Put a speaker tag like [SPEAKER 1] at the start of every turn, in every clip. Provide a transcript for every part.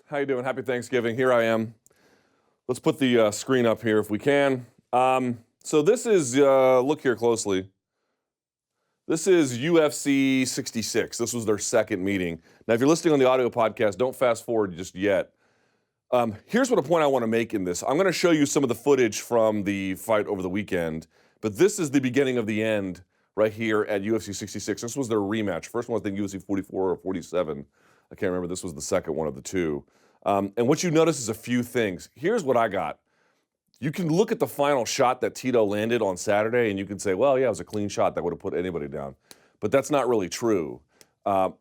[SPEAKER 1] How you doing? Happy Thanksgiving. Here I am. Let's put the screen up here if we can. So this is, look here closely. This is UFC 66. This was their second meeting. Now, if you're listening on the audio podcast, don't fast forward just yet. Here's what a point I want to make in this. I'm going to show you some of the footage from the fight over the weekend, but this is the beginning of the end right here at UFC 66. This was their rematch. First one, I think UFC 44 or 47. I can't remember. This was the second one of the two. And what you notice is a few things. Here's what I got. You can look at the final shot that Tito landed on Saturday, and you can say, well, yeah, it was a clean shot that would have put anybody down. But that's not really true.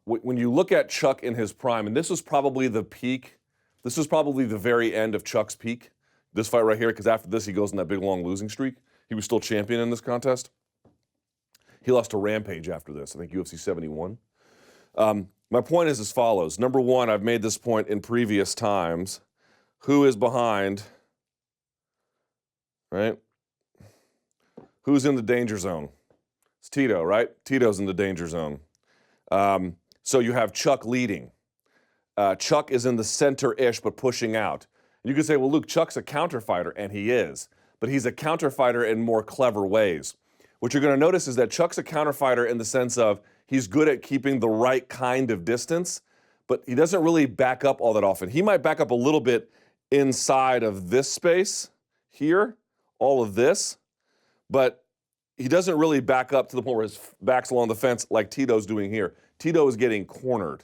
[SPEAKER 1] When you look at Chuck in his prime, and this was probably the peak, this was probably the very end of Chuck's peak, this fight right here, because after this, he goes on that big, long losing streak. He was still champion in this contest. He lost to Rampage after this, I think UFC 71. My point is as follows. Number one, I've made this point in previous times. Who is behind, right? Who's in the danger zone? It's Tito, right? Tito's in the danger zone. So you have Chuck leading. Chuck is in the center-ish, but pushing out. You could say, well, Luke, Chuck's a counter fighter, and he is. But he's a counter fighter in more clever ways. What you're going to notice is that Chuck's a counter fighter in the sense of he's good at keeping the right kind of distance, but he doesn't really back up all that often. He might back up a little bit inside of this space here, all of this, but he doesn't really back up to the point where his back's along the fence like Tito's doing here. Tito is getting cornered.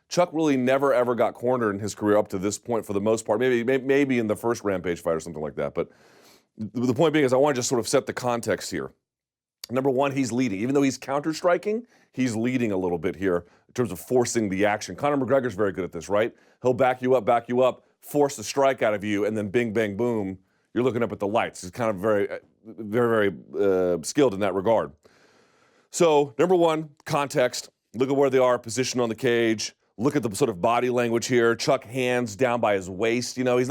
[SPEAKER 1] Chuck really never, ever got cornered in his career up to this point for the most part. Maybe in the first Rampage fight or something like that. But the point being is I want to just sort of set the context here. Number one, he's leading. Even though he's counter-striking, he's leading a little bit here in terms of forcing the action. Conor McGregor's very good at this, right? He'll back you up, force the strike out of you, and then bing, bang, boom, you're looking up at the lights. He's kind of very, very skilled in that regard. So, number one, context. Look at where they are, positioned on the cage. Look at the sort of body language here. Chuck hands down by his waist. You know,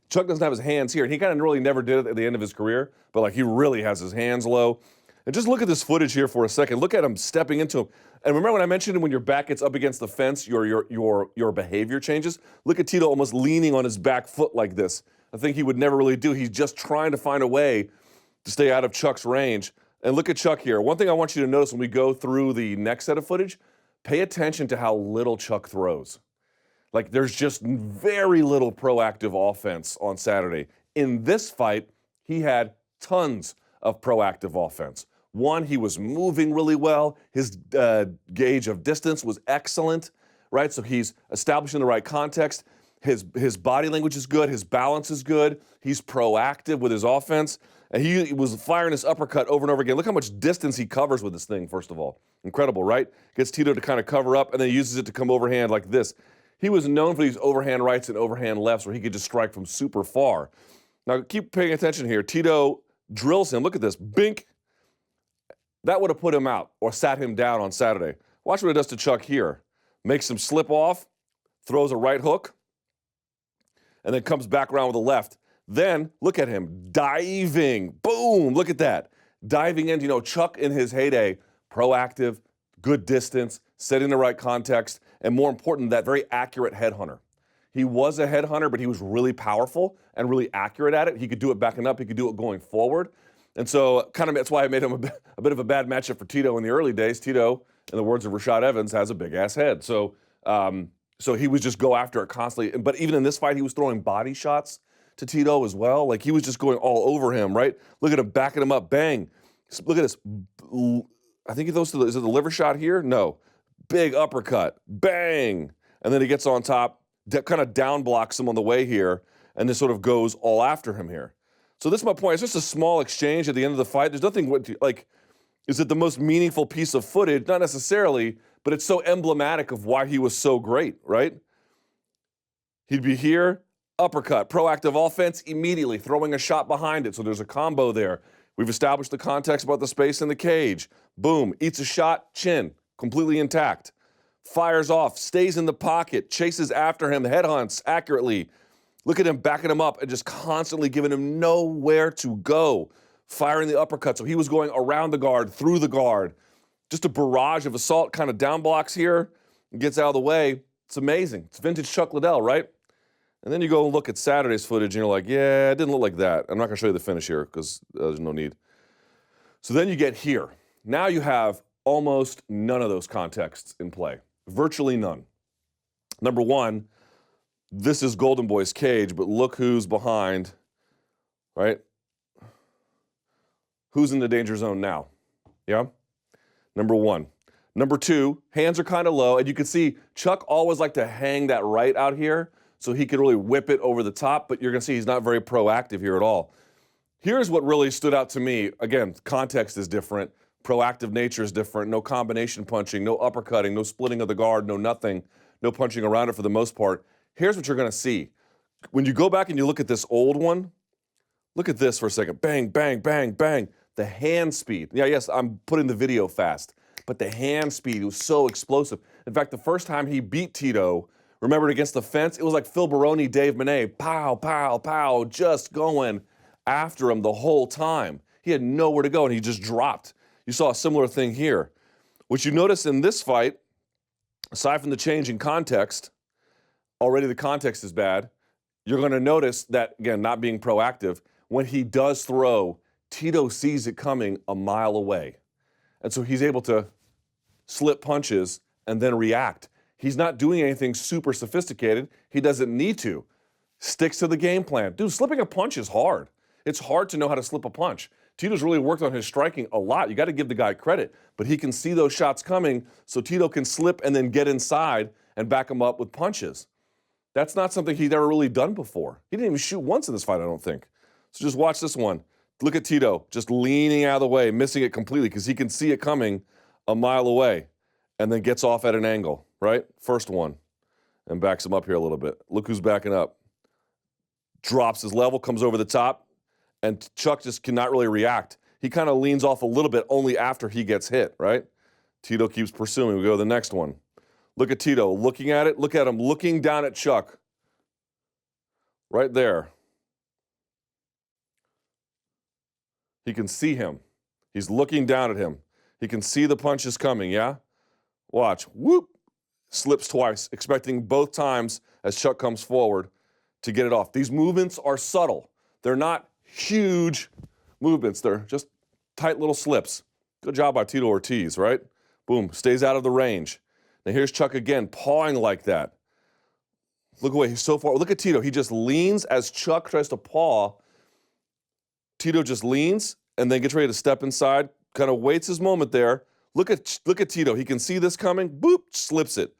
[SPEAKER 1] Chuck doesn't have his hands here. And he kind of really never did it at the end of his career, but like he really has his hands low. And just look at this footage here for a second. Look at him stepping into him. And remember when I mentioned when your back gets up against the fence, your behavior changes? Look at Tito almost leaning on his back foot like this. I think he would never really do. He's just trying to find a way to stay out of Chuck's range. And look at Chuck here. One thing I want you to notice when we go through the next set of footage, pay attention to how little Chuck throws. Like there's just very little proactive offense on Saturday. In this fight, he had tons of proactive offense. One, he was moving really well. His gauge of distance was excellent, right? So he's establishing the right context. His body language is good. His balance is good. He's proactive with his offense. And he was firing his uppercut over and over again. Look how much distance he covers with this thing, first of all. Incredible, right? Gets Tito to kind of cover up, and then he uses it to come overhand like this. He was known for these overhand rights and overhand lefts where he could just strike from super far. Now, keep paying attention here. Tito drills him. Look at this. Bink. That would have put him out or sat him down on Saturday. Watch what it does to Chuck here. Makes him slip off, throws a right hook, and then comes back around with a left. Then, look at him, diving. Boom, look at that. Diving in, Chuck in his heyday, proactive, good distance, setting the right context, and more important, that very accurate headhunter. He was a headhunter, but he was really powerful and really accurate at it. He could do it backing up. He could do it going forward. And so that's why I made him a bit of a bad matchup for Tito in the early days. Tito, in the words of Rashad Evans, has a big-ass head. So he would just go after it constantly. But even in this fight, he was throwing body shots to Tito as well. Like, he was just going all over him, right? Look at him, backing him up, bang. Look at this. I think is it the liver shot here? No. Big uppercut, bang. And then he gets on top, kind of down blocks him on the way here, and then sort of goes all after him here. So this is my point. It's just a small exchange at the end of the fight. There's nothing is it the most meaningful piece of footage? Not necessarily, but it's so emblematic of why he was so great, right? He'd be here, uppercut, proactive offense, immediately throwing a shot behind it. So there's a combo there. We've established the context about the space in the cage. Boom, eats a shot, chin, completely intact. Fires off, stays in the pocket, chases after him, headhunts accurately. Look at him backing him up and just constantly giving him nowhere to go. Firing the uppercut. So he was going around the guard, through the guard. just a barrage of assault kind of down blocks here, gets out of the way. It's amazing. It's vintage Chuck Liddell, right? And then you go and look at Saturday's footage and you're like, yeah, it didn't look like that. I'm not gonna show you the finish here because there's no need. So then you get here. Now you have almost none of those contexts in play, virtually none. Number one, this is Golden Boy's cage, but look who's behind, right? Who's in the danger zone now? Yeah? Number one. Number two, hands are kind of low, and you can see Chuck always liked to hang that right out here so he could really whip it over the top, but you're gonna see he's not very proactive here at all. Here's what really stood out to me. Again, context is different. Proactive nature is different. No combination punching, no uppercutting, no splitting of the guard, no nothing, no punching around it for the most part. Here's what you're gonna see. When you go back and you look at this old one, look at this for a second. Bang, bang, bang, bang. The hand speed. Yeah, yes, I'm putting the video fast, but the hand speed was so explosive. In fact, the first time he beat Tito, remember against the fence, it was like Phil Baroni, Dave Monet, pow, pow, pow, just going after him the whole time. He had nowhere to go and he just dropped. You saw a similar thing here. What you notice in this fight, aside from the change in context, already the context is bad, you're gonna notice that, again, not being proactive, when he does throw, Tito sees it coming a mile away. And so he's able to slip punches and then react. He's not doing anything super sophisticated. He doesn't need to. Sticks to the game plan. Dude, slipping a punch is hard. It's hard to know how to slip a punch. Tito's really worked on his striking a lot. You got to give the guy credit, but he can see those shots coming, so Tito can slip and then get inside and back him up with punches. That's not something he'd ever really done before. He didn't even shoot once in this fight, I don't think. So just watch this one. Look at Tito just leaning out of the way, missing it completely because he can see it coming a mile away and then gets off at an angle, right? First one, and backs him up here a little bit. Look who's backing up. Drops his level, comes over the top, and Chuck just cannot really react. He kind of leans off a little bit only after he gets hit, right? Tito keeps pursuing. We go to the next one. Look at Tito looking at it. Look at him looking down at Chuck. Right there. He can see him. He's looking down at him. He can see the punches coming, yeah? Watch. Whoop. Slips twice, expecting both times as Chuck comes forward to get it off. These movements are subtle. They're not huge movements. They're just tight little slips. Good job by Tito Ortiz, right? Boom, stays out of the range. Now here's Chuck again, pawing like that. Look away, he's so far. Look at Tito. He just leans as Chuck tries to paw. Tito just leans and then gets ready to step inside, kind of waits his moment there. Look at Tito. He can see this coming. Boop, slips it.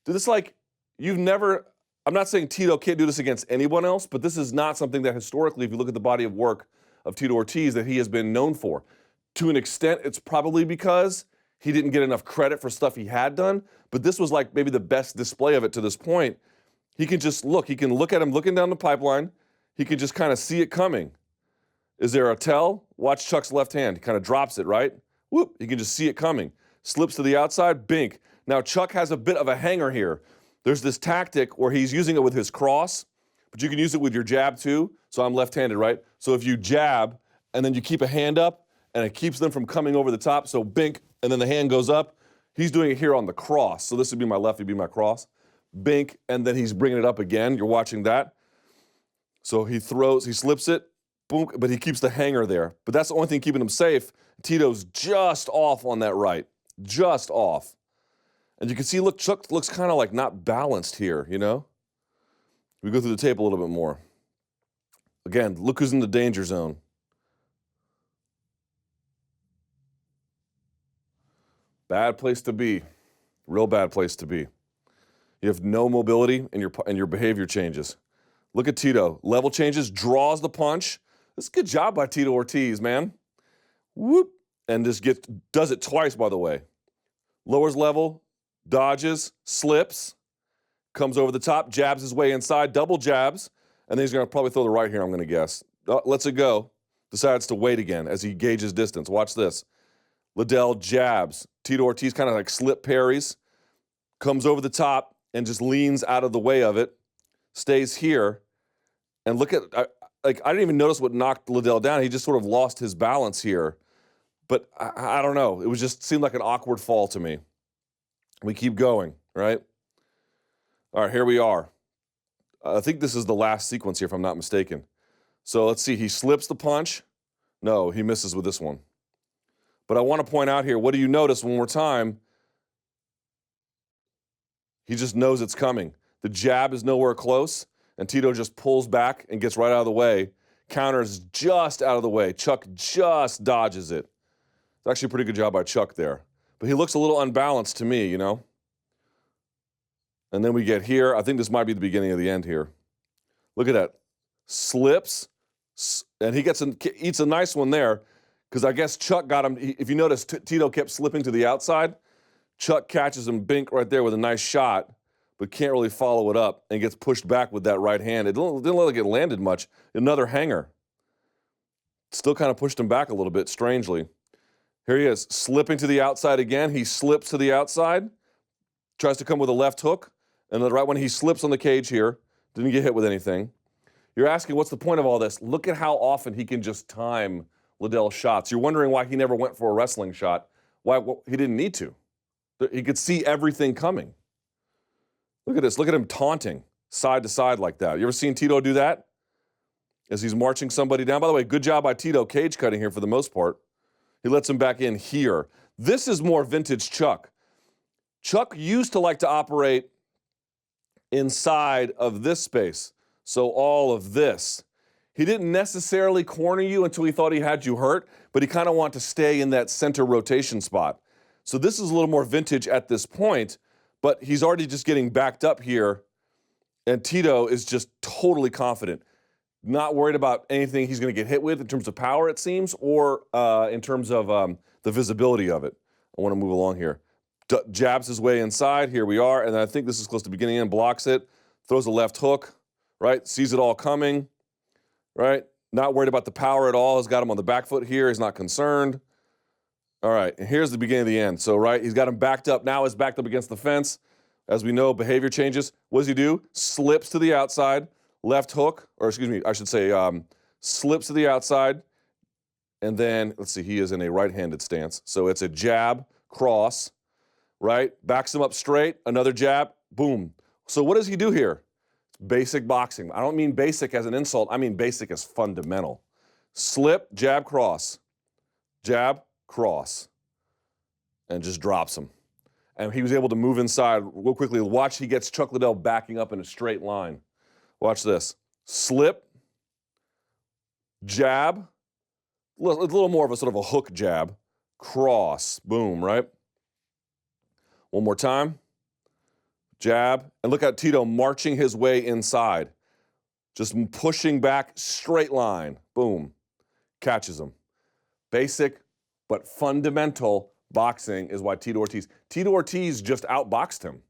[SPEAKER 1] Dude, it's like you've never, I'm not saying Tito can't do this against anyone else, but this is not something that historically, if you look at the body of work of Tito Ortiz, that he has been known for. To an extent, it's probably because he didn't get enough credit for stuff he had done, but this was like maybe the best display of it to this point. He can just look. He can look at him looking down the pipeline. He can just kind of see it coming. Is there a tell? Watch Chuck's left hand. He kind of drops it, right? Whoop, you can just see it coming. Slips to the outside, bink. Now Chuck has a bit of a hanger here. There's this tactic where he's using it with his cross, but you can use it with your jab too. So I'm left-handed, right? So if you jab and then you keep a hand up and it keeps them from coming over the top, so bink, and then the hand goes up. He's doing it here on the cross. So this would be my left, would be my cross. Bink, and then he's bringing it up again. You're watching that. So he throws, he slips it, boom, but he keeps the hanger there. But that's the only thing keeping him safe. Tito's just off on that right, just off. And you can see, look, Chuck looks kind of like not balanced here, you know? We go through the tape a little bit more. Again, look who's in the danger zone. Bad place to be, real bad place to be. You have no mobility and your behavior changes. Look at Tito, level changes, draws the punch. This is a good job by Tito Ortiz, man. Whoop, and just does it twice, by the way. Lowers level, dodges, slips, comes over the top, jabs his way inside, double jabs, and then he's gonna probably throw the right here, I'm gonna guess. Lets it go, decides to wait again as he gauges distance. Watch this. Liddell jabs. Tito Ortiz kind of like slip parries, comes over the top and just leans out of the way of it, stays here, and look at, I didn't even notice what knocked Liddell down. He just sort of lost his balance here. But I don't know. It was just seemed like an awkward fall to me. We keep going, right? All right, here we are. I think this is the last sequence here, if I'm not mistaken. So let's see. He slips the punch. No, he misses with this one. But I want to point out here, what do you notice one more time? He just knows it's coming. The jab is nowhere close, and Tito just pulls back and gets right out of the way. Counter is just out of the way. Chuck just dodges it. It's actually a pretty good job by Chuck there. But he looks a little unbalanced to me, you know? And then we get here. I think this might be the beginning of the end here. Look at that. Slips, and he eats a nice one there, because I guess Chuck got him. If you notice, Tito kept slipping to the outside. Chuck catches him bink right there with a nice shot, but can't really follow it up and gets pushed back with that right hand. It didn't look like it landed much. Another hanger. Still kind of pushed him back a little bit, strangely. Here he is, slipping to the outside again. He slips to the outside, tries to come with a left hook, and then right when he slips on the cage here, didn't get hit with anything. You're asking, what's the point of all this? Look at how often he can just time Liddell's shots. You're wondering why he never went for a wrestling shot. Why? Well, he didn't need to. He could see everything coming. Look at this. Look at him taunting side to side like that. You ever seen Tito do that? As he's marching somebody down. By the way, good job by Tito cage cutting here for the most part. He lets him back in here. This is more vintage Chuck. Chuck used to like to operate inside of this space. So all of this. He didn't necessarily corner you until he thought he had you hurt, but he kind of wanted to stay in that center rotation spot. So this is a little more vintage at this point, but he's already just getting backed up here, and Tito is just totally confident. Not worried about anything he's going to get hit with in terms of power, it seems, or in terms of the visibility of it. I want to move along here. Jabs his way inside. Here we are, and I think this is close to beginning in. Blocks it, throws a left hook, right? Sees it all coming, right? Not worried about the power at all. Has got him on the back foot here. He's not concerned. All right, and here's the beginning of the end. So, right, he's got him backed up. Now he's backed up against the fence. As we know, behavior changes. What does he do? Slips to the outside, left hook, or excuse me, I should say slips to the outside, and then, let's see, he is in a right-handed stance. So it's a jab, cross, right? Backs him up straight, another jab, boom. So what does he do here? Basic boxing. I don't mean basic as an insult. I mean basic as fundamental. Slip, jab, cross. Jab, cross. And just drops him. And he was able to move inside real quickly. Watch, he gets Chuck Liddell backing up in a straight line. Watch this. Slip, jab, a little more of a sort of a hook jab, cross, boom, right? One more time. Jab, and look at Tito marching his way inside. Just pushing back, straight line, boom, catches him. Basic but fundamental boxing is why Tito Ortiz just outboxed him,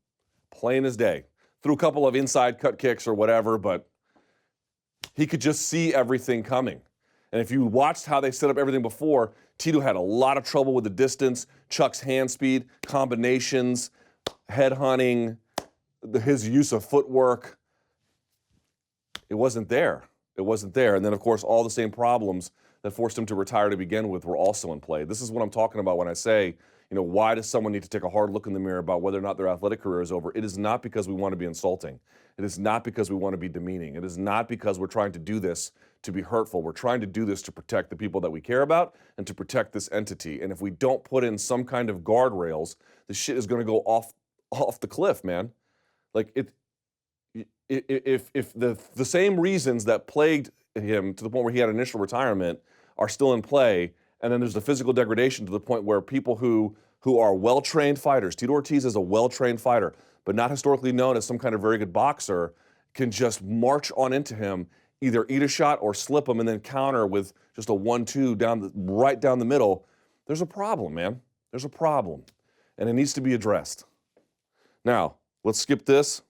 [SPEAKER 1] plain as day. Threw a couple of inside cut kicks or whatever, but he could just see everything coming. And if you watched how they set up everything before, Tito had a lot of trouble with the distance, Chuck's hand speed, combinations, head hunting, his use of footwork. It wasn't there. It wasn't there. And then, of course, all the same problems that forced him to retire to begin with were also in play. This is what I'm talking about when I say, you know, why does someone need to take a hard look in the mirror about whether or not their athletic career is over? It is not because we want to be insulting. It is not because we want to be demeaning. It is not because we're trying to do this to be hurtful. We're trying to do this to protect the people that we care about and to protect this entity. And if we don't put in some kind of guardrails, the shit is going to go off the cliff, man. Like if the same reasons that plagued him to the point where he had initial retirement are still in play, and then there's the physical degradation to the point where people who are well-trained fighters, Tito Ortiz is a well-trained fighter, but not historically known as some kind of very good boxer, can just march on into him, either eat a shot or slip him and then counter with just a 1-2 right down the middle. There's a problem, man. There's a problem, and it needs to be addressed. Now, let's skip this.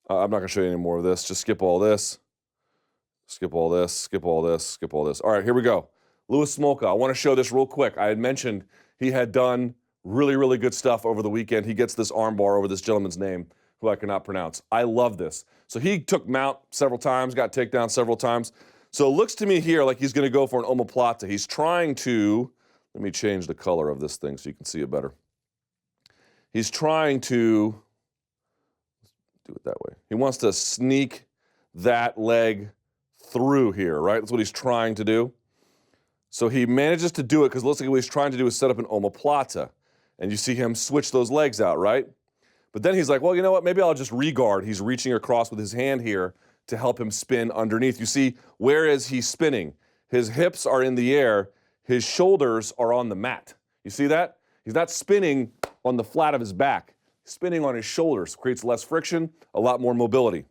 [SPEAKER 1] I'm not going to show you any more of this. Just skip all this. Skip all this, skip all this, skip all this. All right, here we go. Louis Smolka. I want to show this real quick. I had mentioned he had done really, really good stuff over the weekend. He gets this armbar over this gentleman's name, who I cannot pronounce. I love this. So he took mount several times, got takedown several times. So it looks to me here like he's going to go for an omoplata. He's trying to, Let me change the color of this thing so you can see it better. He's trying to do it that way. He wants to sneak that leg through here, right? That's what he's trying to do. So he manages to do it because it looks like what he's trying to do is set up an omoplata. And you see him switch those legs out, right? But then he's like, well, you know what? Maybe I'll just re-guard. He's reaching across with his hand here to help him spin underneath. You see, where is he spinning? His hips are in the air. His shoulders are on the mat. You see that? He's not spinning on the flat of his back. He's spinning on his shoulders. Creates less friction, a lot more mobility.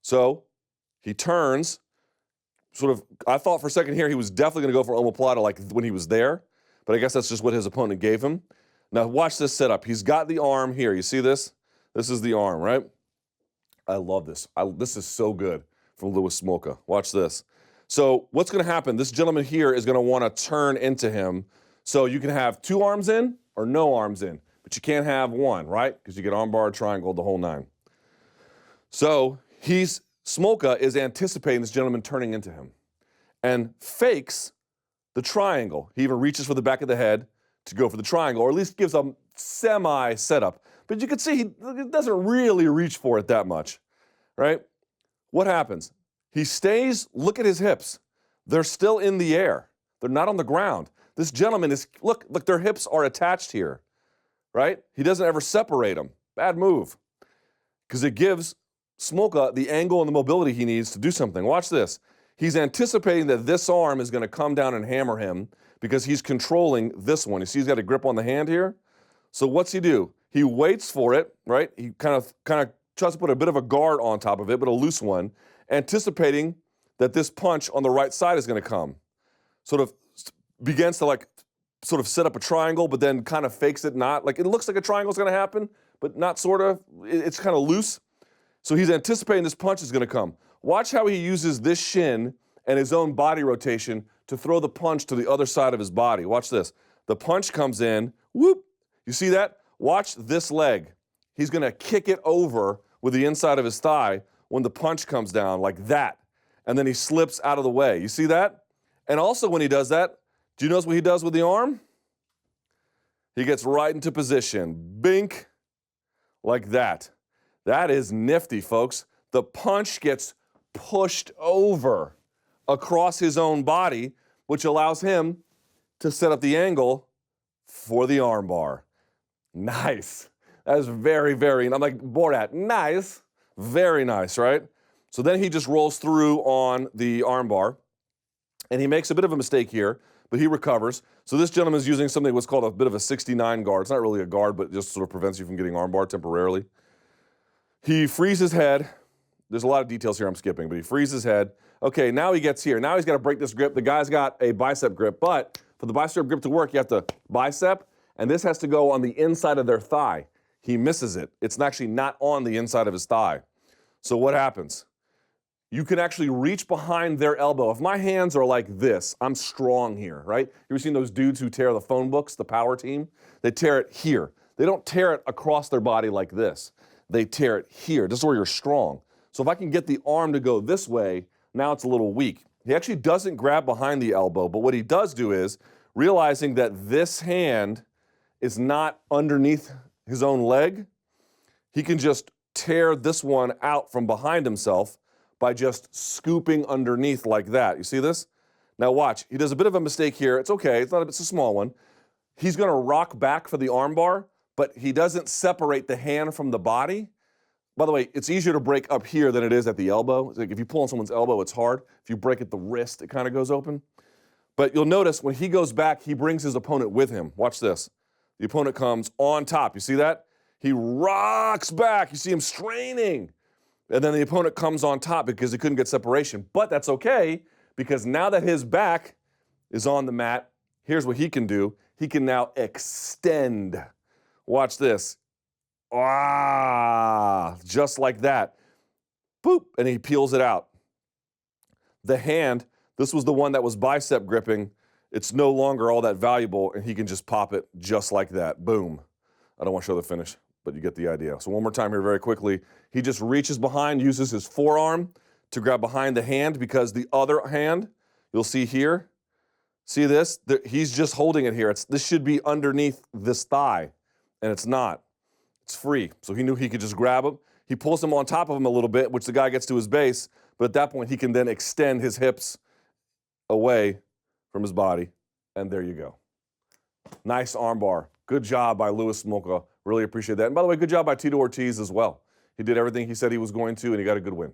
[SPEAKER 1] So he turns, sort of, I thought for a second here he was definitely going to go for omoplata like when he was there, but I guess that's just what his opponent gave him. Now watch this setup. He's got the arm here. You see this? This is the arm, right? I love this. This is so good from Louis Smolka. Watch this. So what's going to happen? This gentleman here is going to want to turn into him. So you can have two arms in or no arms in, but you can't have one, right? Because you get armbar, triangle, the whole nine. So Smolka is anticipating this gentleman turning into him and fakes the triangle. He even reaches for the back of the head to go for the triangle, or at least gives a semi-setup. But you can see he doesn't really reach for it that much, right? What happens? He stays, look at his hips. They're still in the air. They're not on the ground. This gentleman is, look, their hips are attached here, right? He doesn't ever separate them. Bad move. Because it gives Smolka the angle and the mobility he needs to do something. Watch this. He's anticipating that this arm is going to come down and hammer him because he's controlling this one. You see he's got a grip on the hand here? So what's he do? He waits for it, right? He kind of tries to put a bit of a guard on top of it, but a loose one, anticipating that this punch on the right side is going to come. Sort of begins to sort of set up a triangle, but then kind of fakes it not. Like it looks like a triangle is going to happen, but not sort of. It's kind of loose. So he's anticipating this punch is going to come. Watch how he uses this shin and his own body rotation to throw the punch to the other side of his body. Watch this. The punch comes in, whoop. You see that? Watch this leg. He's going to kick it over with the inside of his thigh when the punch comes down like that. And then he slips out of the way. You see that? And also when he does that, do you notice what he does with the arm? He gets right into position. Bink. Like that. That is nifty, folks. The punch gets pushed over across his own body, which allows him to set up the angle for the armbar. Nice. That is very, very, and I'm like, Borat, nice. Very nice, right? So then he just rolls through on the armbar, and he makes a bit of a mistake here, but he recovers. So this gentleman is using something what's called a bit of a 69 guard. It's not really a guard, but it just sort of prevents you from getting armbar temporarily. He frees his head. There's a lot of details here I'm skipping, but he frees his head. Okay, now he gets here. Now he's got to break this grip. The guy's got a bicep grip, but for the bicep grip to work, you have to bicep, and this has to go on the inside of their thigh. He misses it. It's actually not on the inside of his thigh. So what happens? You can actually reach behind their elbow. If my hands are like this, I'm strong here, right? You ever seen those dudes who tear the phone books, the power team? They tear it here. They don't tear it across their body like this. They tear it here. This is where you're strong. So if I can get the arm to go this way, now it's a little weak. He actually doesn't grab behind the elbow, but what he does do is, realizing that this hand is not underneath his own leg, he can just tear this one out from behind himself by just scooping underneath like that. You see this? Now watch, he does a bit of a mistake here. It's okay, it's a small one. He's gonna rock back for the armbar, but he doesn't separate the hand from the body. By the way, it's easier to break up here than it is at the elbow. It's like if you pull on someone's elbow, it's hard. If you break at the wrist, it kind of goes open. But you'll notice when he goes back, he brings his opponent with him. Watch this. The opponent comes on top. You see that? He rocks back. You see him straining. And then the opponent comes on top because he couldn't get separation. But that's okay, because now that his back is on the mat, here's what he can do. He can now extend. Watch this. Ah, just like that. Boop, and he peels it out. The hand, this was the one that was bicep gripping. It's no longer all that valuable, and he can just pop it just like that. Boom. I don't want to show the finish, but you get the idea. So one more time here very quickly. He just reaches behind, uses his forearm to grab behind the hand, because the other hand, you'll see here, See this? He's just holding it here. This should be underneath this thigh, and it's not. It's free. So he knew he could just grab him. He pulls him on top of him a little bit, which the guy gets to his base, but at that point he can then extend his hips away from his body, and there you go. Nice armbar. Good job by Louis Smolka. Really appreciate that. And by the way, good job by Tito Ortiz as well. He did everything he said he was going to, and he got a good win.